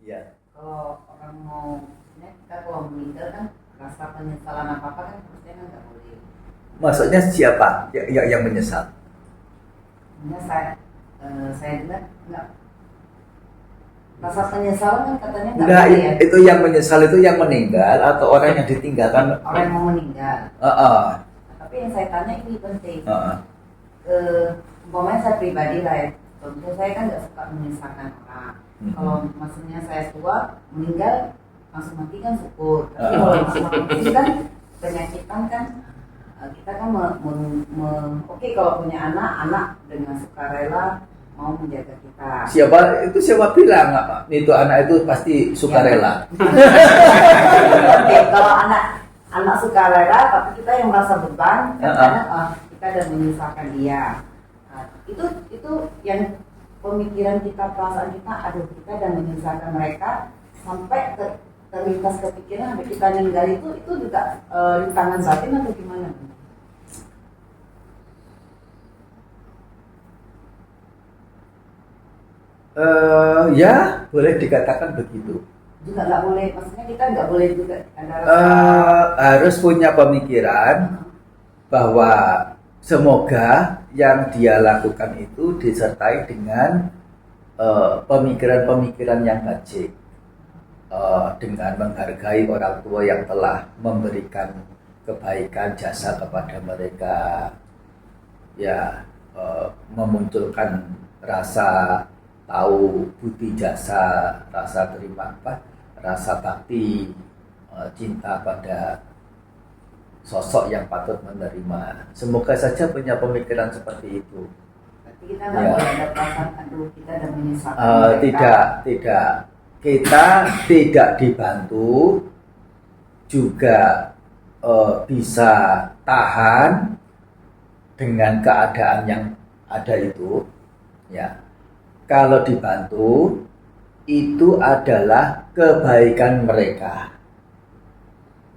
Ya. Kalau orang mau, ya kita kalau meninggal kan rasa penyesalan apa apa kan harusnya kan nggak boleh. Maksudnya siapa yang menyesal? Hanya saya dengar nggak, rasa penyesalan kan katanya nggak Enggak, boleh ya. itu yang menyesal itu yang meninggal atau orang yang ditinggalkan? Orang yang mau meninggal. Tapi yang saya tanya ini penting. Umpamanya saya pribadi lah ya, contoh saya kan nggak suka menyusahkan orang. Kalau maksudnya saya tua meninggal langsung mati kan syukur. Tapi kalau langsung kan penyakitan kan, kita kan oke, kalau punya anak dengan sukarela mau menjaga kita. Siapa bilang itu anak itu pasti sukarela? Oke, kalau anak sukarela tapi kita yang merasa beban karena kita udah menyusahkan dia. Itu yang pemikiran kita, perasaan kita, aduh kita udah menyusahkan mereka sampai terlintas kepikiran sampai kita meninggal, itu juga rintangan batin atau gimana? Ya boleh dikatakan begitu. Juga nggak boleh, maksudnya kita nggak boleh juga ada harus punya pemikiran bahwa semoga yang dia lakukan itu disertai dengan pemikiran-pemikiran yang baik, dengan menghargai orang tua yang telah memberikan kebaikan jasa kepada mereka, ya, memunculkan rasa tahu budi jasa, rasa terima rasa bakti, cinta pada sosok yang patut menerima. Semoga saja punya pemikiran seperti itu. Berarti kita nggak boleh ada perasaan aduh kita udah menyusahkan tidak. Kita tidak dibantu juga bisa tahan dengan keadaan yang ada itu, ya. Kalau dibantu itu adalah kebaikan mereka.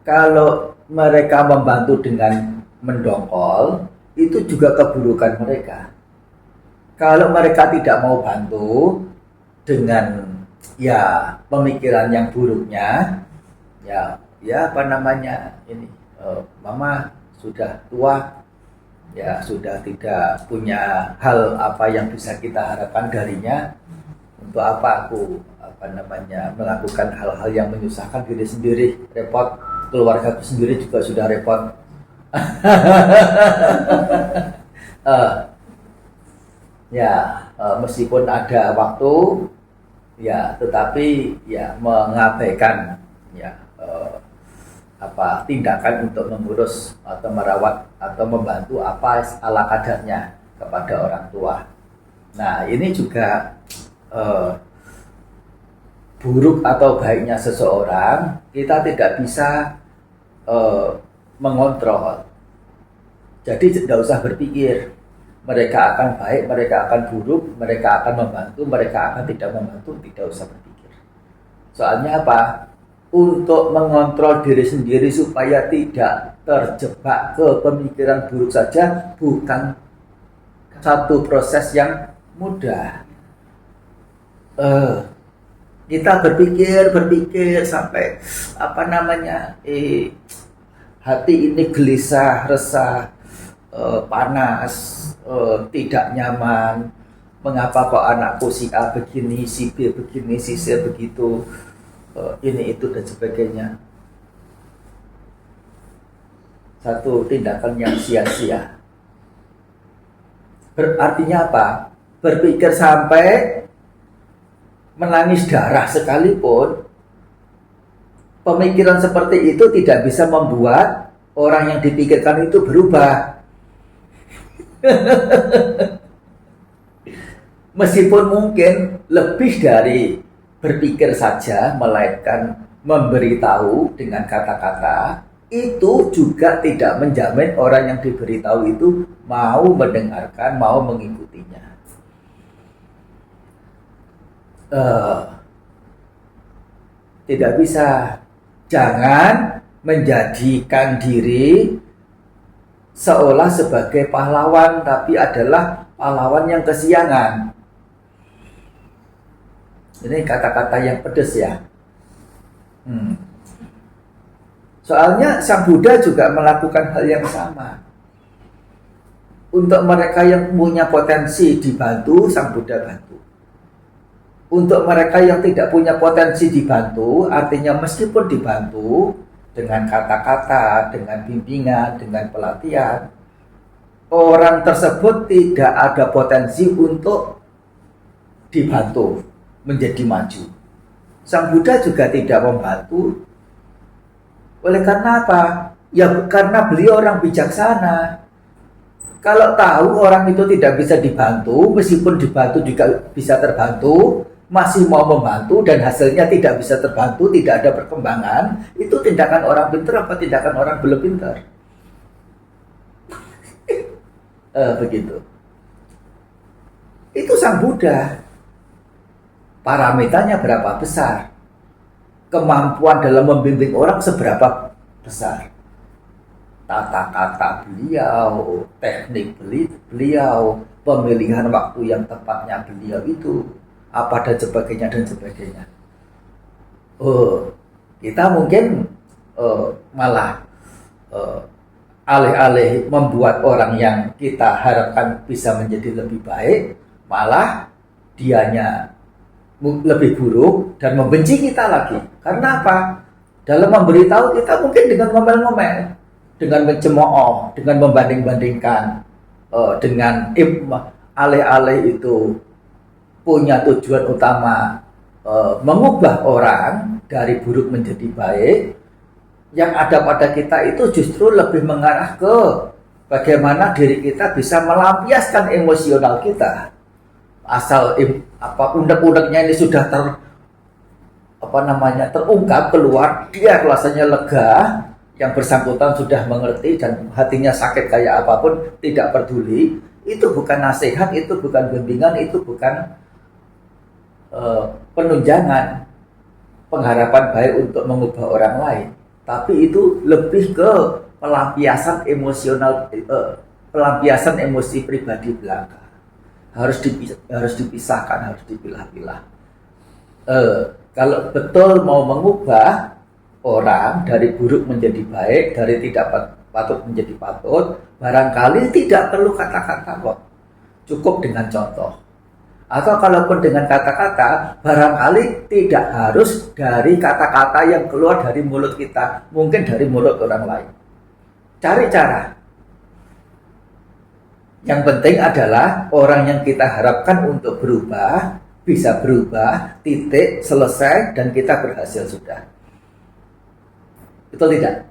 Kalau mereka membantu dengan mendongkol, itu juga keburukan mereka. Kalau mereka tidak mau bantu dengan ya pemikiran yang buruknya, ya apa namanya ini, mama sudah tua, ya sudah tidak punya hal apa yang bisa kita harapkan darinya. Untuk apa aku melakukan hal-hal yang menyusahkan diri sendiri, repot, keluargaku sendiri juga sudah repot. Meskipun ada waktu, ya tetapi ya mengabaikan ya tindakan untuk mengurus atau merawat atau membantu apa ala kadarnya kepada orang tua. Nah ini juga buruk atau baiknya seseorang kita tidak bisa mengontrol. Jadi tidak usah berpikir mereka akan baik, mereka akan buruk, mereka akan membantu, mereka akan tidak membantu, tidak usah berpikir. Soalnya apa? Untuk mengontrol diri sendiri supaya tidak terjebak ke pemikiran buruk saja bukan satu proses yang mudah. Kita berpikir sampai hati ini gelisah, resah, panas, tidak nyaman. Mengapa kok anakku si A begini, si B begini, si C begitu, ini itu dan sebagainya. Satu tindakan yang sia-sia. Artinya apa? Berpikir sampai menangis darah sekalipun, pemikiran seperti itu tidak bisa membuat orang yang dipikirkan itu berubah. Meskipun mungkin lebih dari berpikir saja, melainkan memberitahu dengan kata-kata, itu juga tidak menjamin orang yang diberitahu itu mau mendengarkan, mau mengikutinya. Tidak bisa. Jangan menjadikan diri seolah sebagai pahlawan, tapi adalah pahlawan yang kesiangan. Ini kata-kata yang pedas ya. Soalnya Sang Buddha juga melakukan hal yang sama. Untuk mereka yang punya potensi dibantu, Sang Buddha bantu. Untuk mereka yang tidak punya potensi dibantu, artinya meskipun dibantu dengan kata-kata, dengan bimbingan, dengan pelatihan, orang tersebut tidak ada potensi untuk dibantu menjadi maju. Sang Buddha juga tidak membantu. Oleh karena apa? Ya karena beliau orang bijaksana. Kalau tahu orang itu tidak bisa dibantu, meskipun dibantu juga bisa terbantu, masih mau membantu dan hasilnya tidak bisa terbantu, tidak ada perkembangan, itu tindakan orang pintar apa tindakan orang belum pintar? Begitu. Itu Sang Buddha. Parameternya berapa besar? Kemampuan dalam membimbing orang seberapa besar? Tata kata beliau, teknik beliau, pemilihan waktu yang tepatnya beliau itu, apa dan sebagainya dan sebagainya. Kita mungkin malah alih-alih membuat orang yang kita harapkan bisa menjadi lebih baik, malah dianya lebih buruk dan membenci kita lagi. Karena apa? Dalam memberitahu kita mungkin dengan ngomel-ngomel, dengan mencemooh, dengan membanding-bandingkan, dengan alih-alih itu punya tujuan utama mengubah orang dari buruk menjadi baik. Yang ada pada kita itu justru lebih mengarah ke bagaimana diri kita bisa melampiaskan emosional kita. Asal unek-uneknya ini sudah terungkap keluar, dia rasanya lega, yang bersangkutan sudah mengerti dan hatinya sakit kayak apapun tidak peduli. Itu bukan nasihat, itu bukan bimbingan, itu bukan penunjangan pengharapan baik untuk mengubah orang lain, tapi itu lebih ke pelampiasan emosional, pelampiasan emosi pribadi belaka. Harus dipisahkan, harus dipilah-pilah. Kalau betul mau mengubah orang dari buruk menjadi baik, dari tidak patut menjadi patut, barangkali tidak perlu kata-kata kok, cukup dengan contoh. Atau kalaupun dengan kata-kata, barangkali tidak harus dari kata-kata yang keluar dari mulut kita, mungkin dari mulut orang lain. Cari cara. Yang penting adalah orang yang kita harapkan untuk berubah, bisa berubah, titik, selesai, dan kita berhasil sudah. Betul tidak?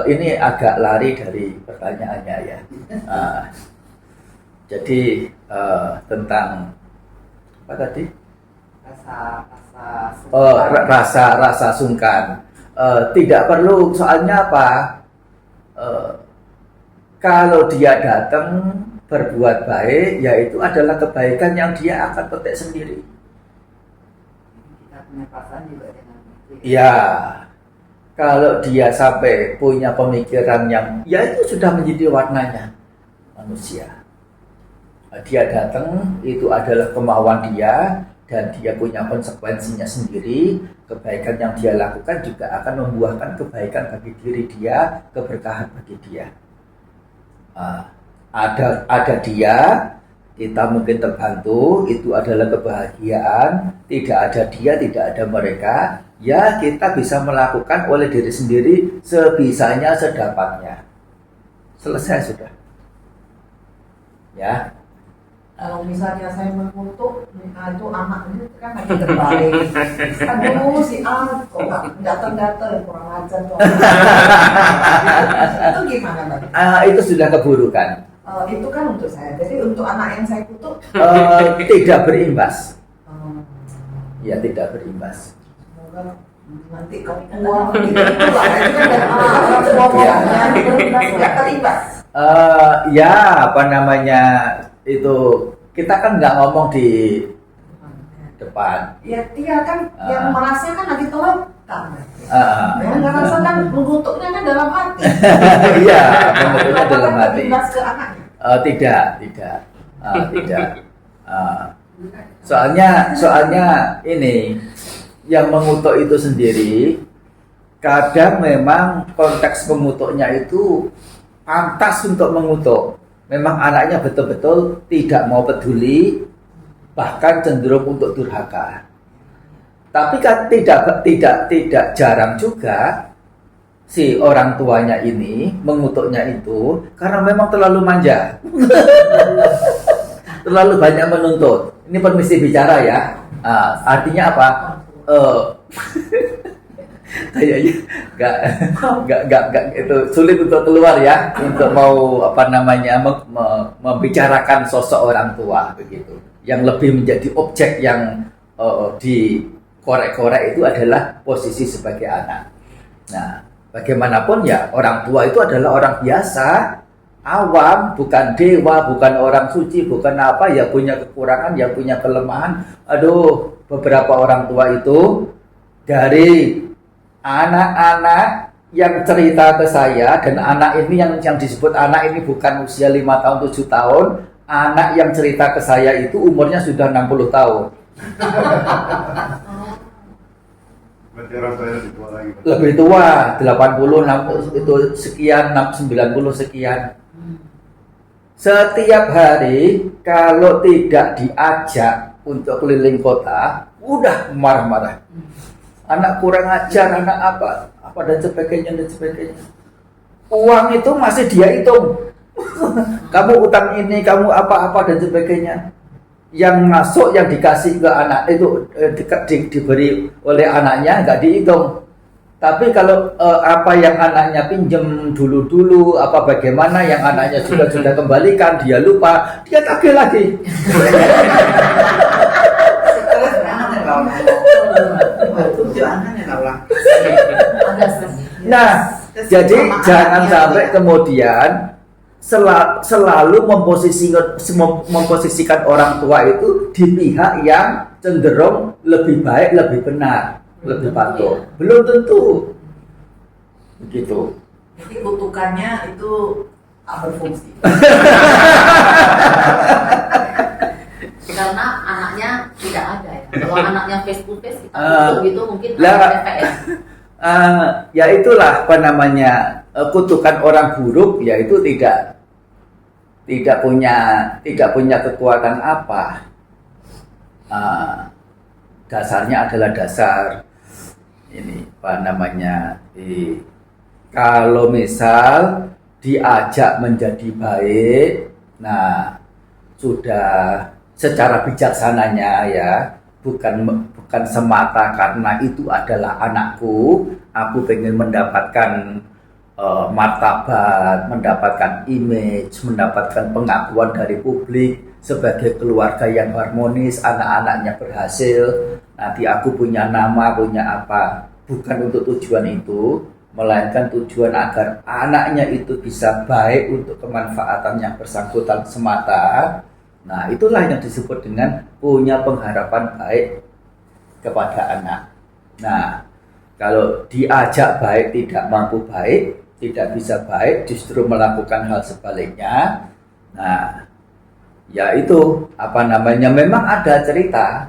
Ini agak lari dari pertanyaannya ya. Jadi tentang apa tadi? Rasa sungkan. Tidak perlu, soalnya apa? Kalau dia datang berbuat baik, yaitu adalah kebaikan yang dia akan petik sendiri. Kita punya perasaan juga dengan itu. Ya, kalau dia sampai punya pemikiran yang, ya itu sudah menjadi warnanya manusia. Dia datang, itu adalah kemauan dia, dan dia punya konsekuensinya sendiri. Kebaikan yang dia lakukan juga akan membuahkan kebaikan bagi diri dia, keberkahan bagi dia. Ada dia, kita mungkin terbantu, itu adalah kebahagiaan. Tidak ada dia, tidak ada mereka, ya kita bisa melakukan oleh diri sendiri sebisanya, sedapatnya. Selesai sudah. Ya. Kalau misalnya saya mengutuk, itu anaknya kan lagi terbalik. Aduh si A kok nggak datang-datang, kurang ajar tuh. Itu gimana Bang? Itu sudah keburukan. Itu kan untuk saya. Jadi untuk anak yang saya kutuk tidak berimbas. Ya tidak berimbas. Semoga nanti kami uang gitu lah. Itu kan nggak terimbas. Ya apa namanya itu, kita kan nggak ngomong di depan. Ya dia kan yang merasa kan lagi tolongkan. Yang nggak rasa kan mengutuknya kan dalam hati. Iya, mengutuknya dalam hati. Terimbas ke anaknya. Tidak. Tidak. Soalnya ini yang mengutuk itu sendiri kadang memang konteks mengutuknya itu pantas untuk mengutuk. Memang anaknya betul-betul tidak mau peduli, bahkan cenderung untuk durhaka. Tapi kan tidak jarang juga si orang tuanya ini mengutuknya itu karena memang terlalu manja. Terlalu banyak menuntut. Ini permisi bicara ya. Artinya apa? Kayaknya nggak itu sulit untuk keluar ya, untuk mau membicarakan sosok orang tua begitu. Yang lebih menjadi objek yang dikorek-korek itu adalah posisi sebagai anak. Nah, bagaimanapun ya orang tua itu adalah orang biasa, awam, bukan dewa, bukan orang suci, bukan apa, ya punya kekurangan, ya punya kelemahan. Aduh, beberapa orang tua itu dari anak-anak yang cerita ke saya, dan anak ini yang disebut anak ini bukan usia 5 tahun, 7 tahun. Anak yang cerita ke saya itu umurnya sudah 60 tahun. Berarti orang tuanya lebih tua lagi. Lebih tua, 80, 60, itu sekian, 90 sekian. Setiap hari kalau tidak diajak untuk keliling kota, udah marah-marah. Anak kurang ajar, anak apa dan sebagainya. Uang itu masih dia hitung. Kamu utang ini, kamu apa dan sebagainya. Yang masuk, yang dikasih ke anak itu diberi oleh anaknya nggak dihitung. Tapi kalau apa yang anaknya pinjam dulu apa bagaimana yang anaknya sudah kembalikan, dia lupa, dia tagih lagi. Nah, jadi jangan sampai kemudian selalu memposisikan orang tua itu di pihak yang cenderung lebih baik, lebih benar, lebih patuh. Belum tentu begitu. Jadi kutukannya itu tak berfungsi. Karena anaknya tidak ada ya. Kalau anaknya face to face kita kutuk gitu mungkin TPS. Ya itulah kutukan orang buruk, yaitu tidak punya kekuatan apa. Dasarnya adalah dasar ini kalau misal diajak menjadi baik, nah sudah secara bijaksananya ya, bukan semata karena itu adalah anakku, aku pengen mendapatkan martabat, mendapatkan image, mendapatkan pengakuan dari publik sebagai keluarga yang harmonis, anak-anaknya berhasil, nanti aku punya nama, punya apa. Bukan untuk tujuan itu, melainkan tujuan agar anaknya itu bisa baik untuk kemanfaatan yang bersangkutan semata. Nah, itulah yang disebut dengan punya pengharapan baik kepada anak. Nah, kalau diajak baik tidak mampu baik, tidak bisa baik, justru melakukan hal sebaliknya. Nah, ya itu memang ada cerita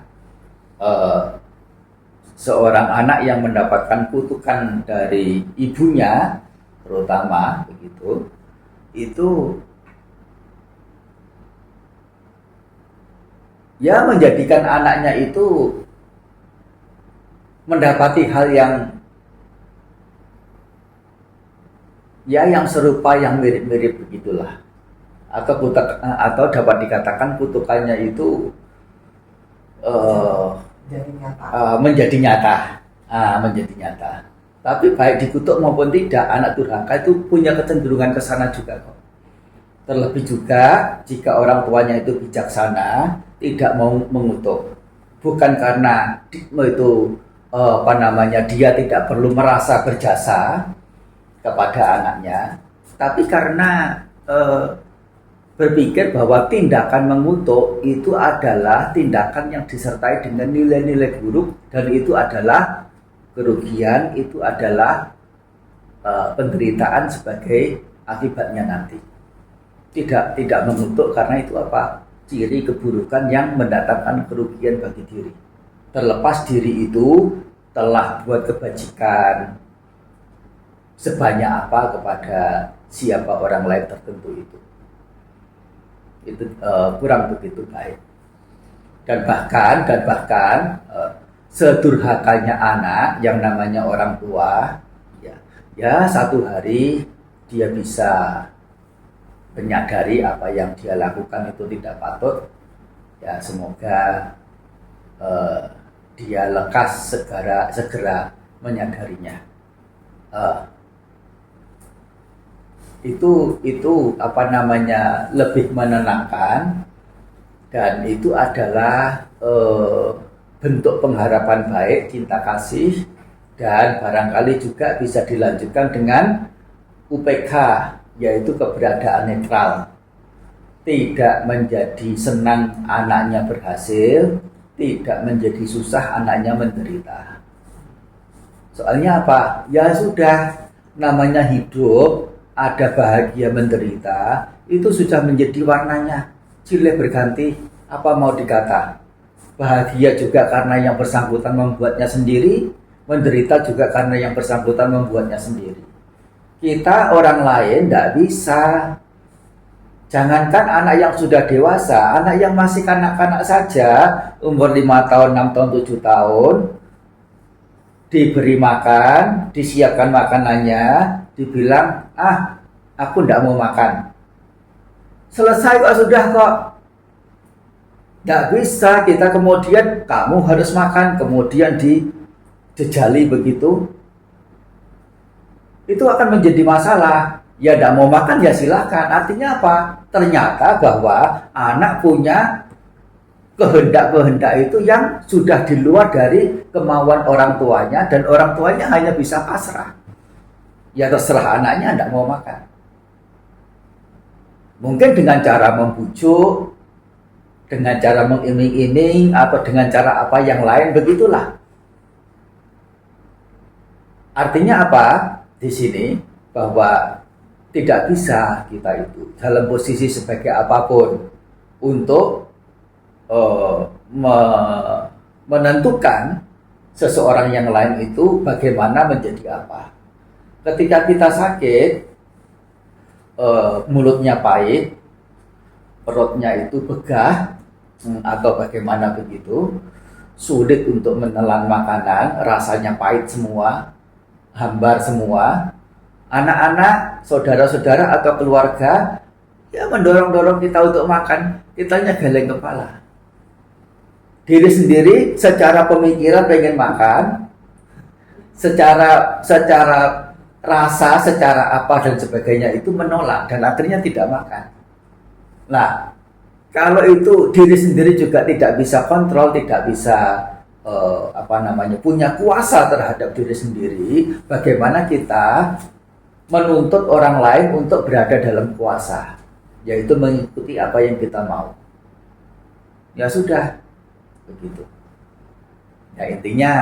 seorang anak yang mendapatkan kutukan dari ibunya, terutama begitu, itu ya menjadikan anaknya itu mendapati hal yang serupa, yang mirip-mirip begitulah, atau dapat dikatakan kutukannya itu menjadi nyata. Tapi baik dikutuk maupun tidak, anak durhaka itu punya kecenderungan ke sana juga kok. Terlebih juga jika orang tuanya itu bijaksana, tidak mau mengutuk, bukan karena itu dia tidak perlu merasa berjasa kepada anaknya, tapi karena berpikir bahwa tindakan mengutuk itu adalah tindakan yang disertai dengan nilai-nilai buruk, dan itu adalah kerugian, itu adalah penderitaan sebagai akibatnya nanti. Tidak mengutuk karena itu ciri keburukan yang mendatangkan kerugian bagi diri. Terlepas diri itu telah buat kebajikan sebanyak apa kepada siapa orang lain tertentu itu kurang begitu baik. Dan bahkan sedurhakanya anak yang namanya orang tua, ya satu hari dia bisa menyadari apa yang dia lakukan itu tidak patut. Ya semoga dia lekas segera menyadarinya. Itu lebih menenangkan, dan itu adalah bentuk pengharapan baik, cinta kasih, dan barangkali juga bisa dilanjutkan dengan UPK, yaitu keberadaan netral. Tidak menjadi senang anaknya berhasil, tidak menjadi susah anaknya menderita. Soalnya apa? Ya sudah, namanya hidup, ada bahagia menderita, itu sudah menjadi warnanya, silih berganti. Apa mau dikata? Bahagia juga karena yang bersangkutan membuatnya sendiri, menderita juga karena yang bersangkutan membuatnya sendiri. Kita orang lain tidak bisa. Jangankan anak yang sudah dewasa, anak yang masih kanak-kanak saja, umur 5 tahun, 6 tahun, 7 tahun, diberi makan, disiapkan makanannya, dibilang, aku tidak mau makan. Selesai kok, sudah kok. Tidak bisa kita kemudian, kamu harus makan, kemudian dijejali begitu. Itu akan menjadi masalah. Ya tidak mau makan ya silakan. Artinya apa? Ternyata bahwa anak punya kehendak-kehendak itu yang sudah di luar dari kemauan orang tuanya, dan orang tuanya hanya bisa pasrah. Ya terserah anaknya tidak mau makan. Mungkin dengan cara membujuk, dengan cara mengiming-iming, atau dengan cara apa yang lain, begitulah. Artinya apa? Di sini bahwa tidak bisa kita itu dalam posisi sebagai apapun untuk menentukan seseorang yang lain itu bagaimana menjadi apa. Ketika kita sakit, mulutnya pahit, perutnya itu begah, atau bagaimana begitu, sulit untuk menelan makanan, rasanya pahit semua, hambar semua. Anak-anak, saudara-saudara atau keluarga ya mendorong-dorong kita untuk makan, kitanya geleng kepala. Diri sendiri secara pemikiran pengen makan, secara rasa, secara apa dan sebagainya itu menolak, dan akhirnya tidak makan. Nah, kalau itu diri sendiri juga tidak bisa kontrol, tidak bisa punya kuasa terhadap diri sendiri, bagaimana kita menuntut orang lain untuk berada dalam kuasa, yaitu mengikuti apa yang kita mau. Ya sudah, begitu. Ya intinya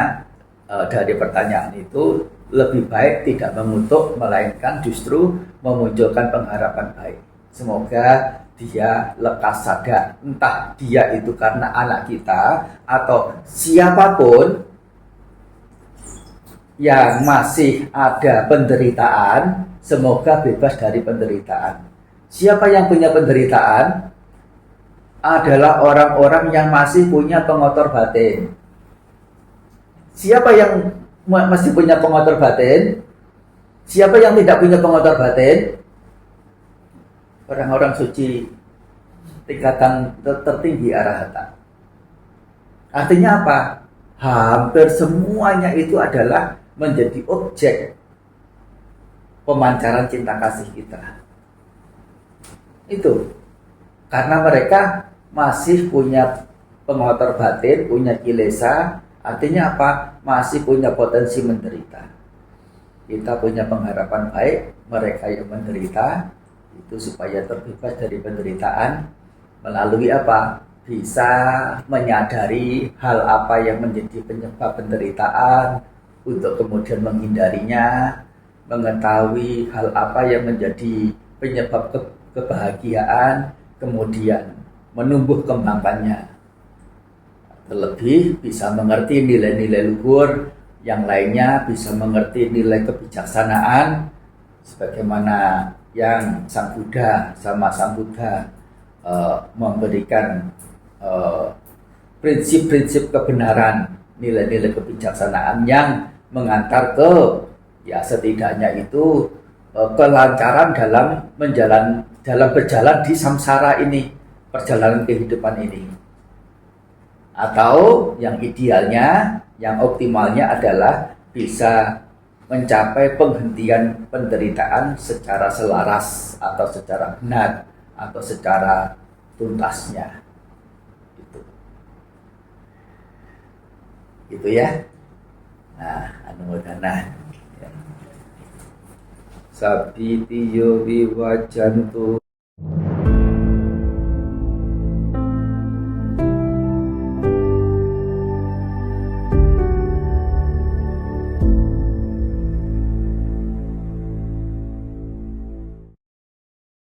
dari pertanyaan itu lebih baik tidak mengutuk, melainkan justru memunculkan pengharapan baik. Semoga dia lekas sadar, entah dia itu karena anak kita atau siapapun yang masih ada penderitaan, semoga bebas dari penderitaan. Siapa yang punya penderitaan adalah orang-orang yang masih punya pengotor batin. Siapa yang masih punya pengotor batin? Siapa yang tidak punya pengotor batin? Orang-orang suci tingkatan tertinggi arahata. Artinya apa? Hampir semuanya itu adalah menjadi objek pemancaran cinta kasih kita. Itu karena mereka masih punya pengotor batin, punya kilesa. Artinya apa? Masih punya potensi menderita. Kita punya pengharapan baik, mereka yang menderita itu supaya terbebas dari penderitaan melalui apa? Bisa menyadari hal apa yang menjadi penyebab penderitaan untuk kemudian menghindarinya, mengetahui hal apa yang menjadi penyebab kebahagiaan, kemudian menumbuh kembangkannya. Terlebih bisa mengerti nilai-nilai luhur, yang lainnya bisa mengerti nilai kebijaksanaan sebagaimana yang Sang Buddha sama Sang Buddha memberikan prinsip-prinsip kebenaran, nilai-nilai kebijaksanaan yang mengantar ke ya setidaknya itu kelancaran dalam berjalan di samsara ini, perjalanan kehidupan ini. Atau yang idealnya, yang optimalnya adalah bisa mencapai penghentian penderitaan secara selaras atau secara benar atau secara tuntasnya. Gitu ya. Nah, anumodana. Sabitiyo viwajantu